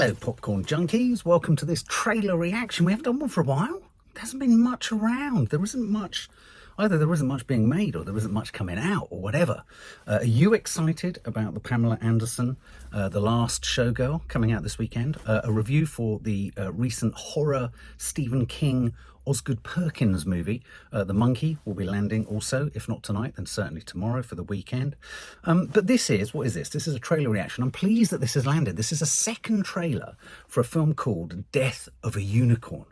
Hello, popcorn junkies. Welcome to this trailer reaction. We haven't done one for a while. There hasn't been much around. There isn't much, either there isn't much being made or there isn't much coming out or whatever. Are you excited about the Pamela Anderson, The Last Showgirl, coming out this weekend? A review for the recent horror Stephen King Osgood Perkins movie. The Monkey will be landing also, if not tonight, then certainly tomorrow for the weekend. But this is, what is this? This is a trailer reaction. I'm pleased that this has landed. This is a second trailer for a film called Death of a Unicorn.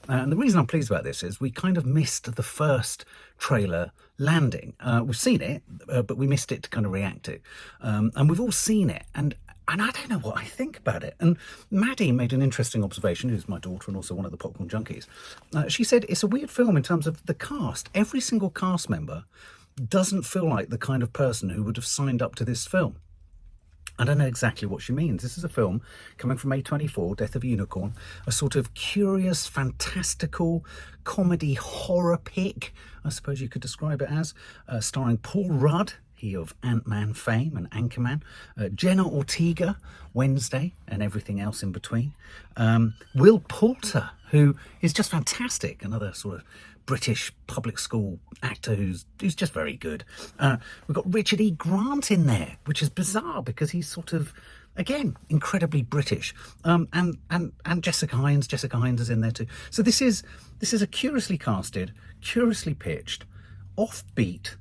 And the reason I'm pleased about this is we kind of missed the first trailer landing. We've seen it, but we missed it to kind of react to. And we've all seen it. And I don't know what I think about it. And Maddie made an interesting observation, who's my daughter and also one of the popcorn junkies. She said it's a weird film in terms of the cast. Every single cast member doesn't feel like the kind of person who would have signed up to this film. I don't know exactly what she means. This is a film coming from A24, Death of a Unicorn, a sort of curious, fantastical comedy horror pick, I suppose you could describe it as, starring Paul Rudd, he of Ant-Man fame and Anchorman, Jenna Ortega, Wednesday, and everything else in between. Will Poulter, who is just fantastic, another sort of British public school actor who's just very good. We've got Richard E. Grant in there, which is bizarre because he's sort of, again, incredibly British. And Jessica Hines is in there too. So this is a curiously casted, curiously pitched, offbeat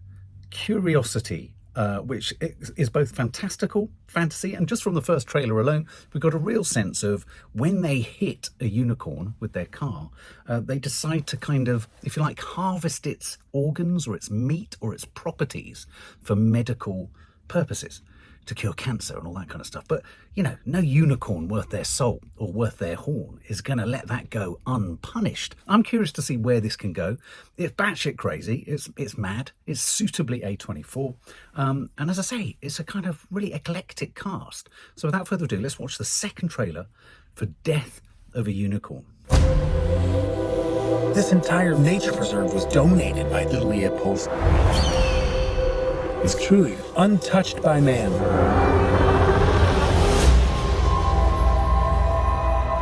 curiosity, which is both fantastical, fantasy, and just from the first trailer alone, we've got a real sense of when they hit a unicorn with their car, they decide to kind of, if you like, harvest its organs or its meat or its properties for medical purposes, to cure cancer and all that kind of stuff. But, you know, no unicorn worth their salt or worth their horn is going to let that go unpunished. I'm curious to see where this can go. It's batshit crazy. It's mad. It's suitably A24. And as I say, it's a kind of really eclectic cast. So without further ado, let's watch the second trailer for Death of a Unicorn. This entire nature preserve was donated by Little Leopold. It's truly untouched by man.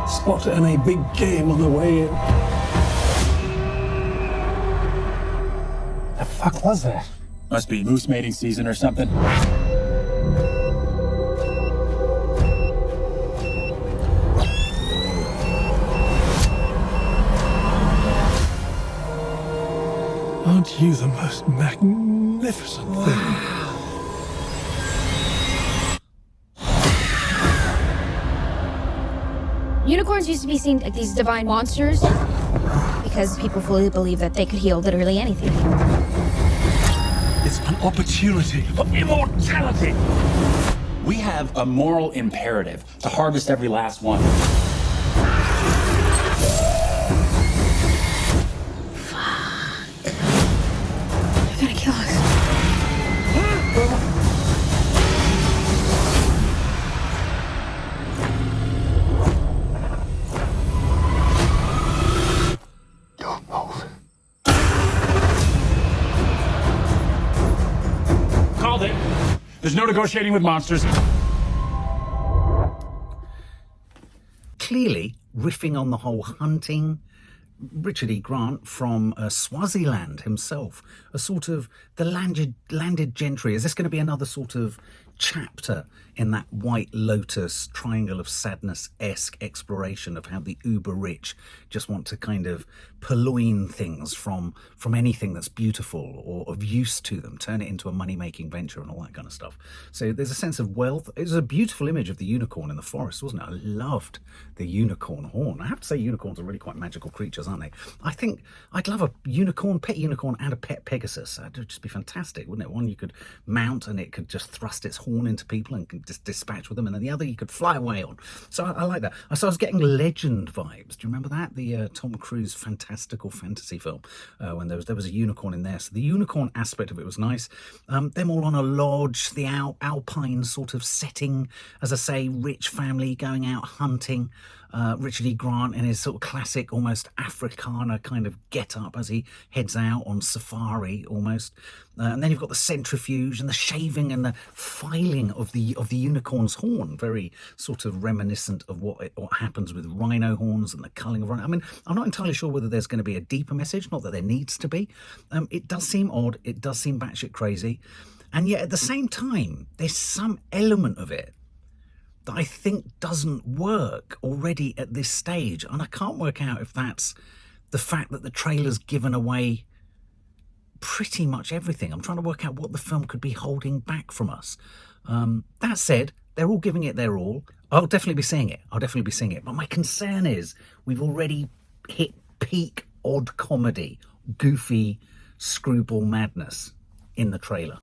Spotted any big game on the way in. The fuck was that? Must be moose mating season or something. Aren't you the most magnificent thing? Unicorns used to be seen like these divine monsters because people fully believe that they could heal literally anything. It's an opportunity for immortality. We have a moral imperative to harvest every last one. They're gonna kill us. Don't move. Called it. There's no negotiating with monsters. Clearly riffing on the whole hunting. Richard E. Grant from Swaziland himself, a sort of the landed gentry. Is this going to be another sort of chapter in that White Lotus triangle of sadness-esque exploration of how the uber rich just want to kind of purloin things from anything that's beautiful or of use to them, turn it into a money-making venture and all that kind of stuff. So there's a sense of wealth. It was a beautiful image of the unicorn in the forest, wasn't it? I loved the unicorn horn. I have to say unicorns are really quite magical creatures, aren't they? I think I'd love a unicorn, pet unicorn and a pet Pegasus. That would just be fantastic, wouldn't it? One you could mount and it could just thrust its horn into people and just dispatch with them, and then the other you could fly away on. So I like that. So I was getting Legend vibes. Do you remember that? The Tom Cruise fantastical fantasy film when there was a unicorn in there. So the unicorn aspect of it was nice. Them all on a lodge, the alpine sort of setting, as I say, rich family going out hunting. Richard E. Grant in his sort of classic, almost Afrikaner kind of get-up as he heads out on safari, almost. And then you've got the centrifuge and the shaving and the filing of the unicorn's horn, very sort of reminiscent of what happens with rhino horns and the culling of rhino. I mean, I'm not entirely sure whether there's going to be a deeper message, not that there needs to be. It does seem odd, it does seem batshit crazy, and yet at the same time, there's some element of it that I think doesn't work already at this stage. And I can't work out if that's the fact that the trailer's given away pretty much everything. I'm trying to work out what the film could be holding back from us. That said, they're all giving it their all. I'll definitely be seeing it. But my concern is we've already hit peak odd comedy, goofy screwball madness in the trailer.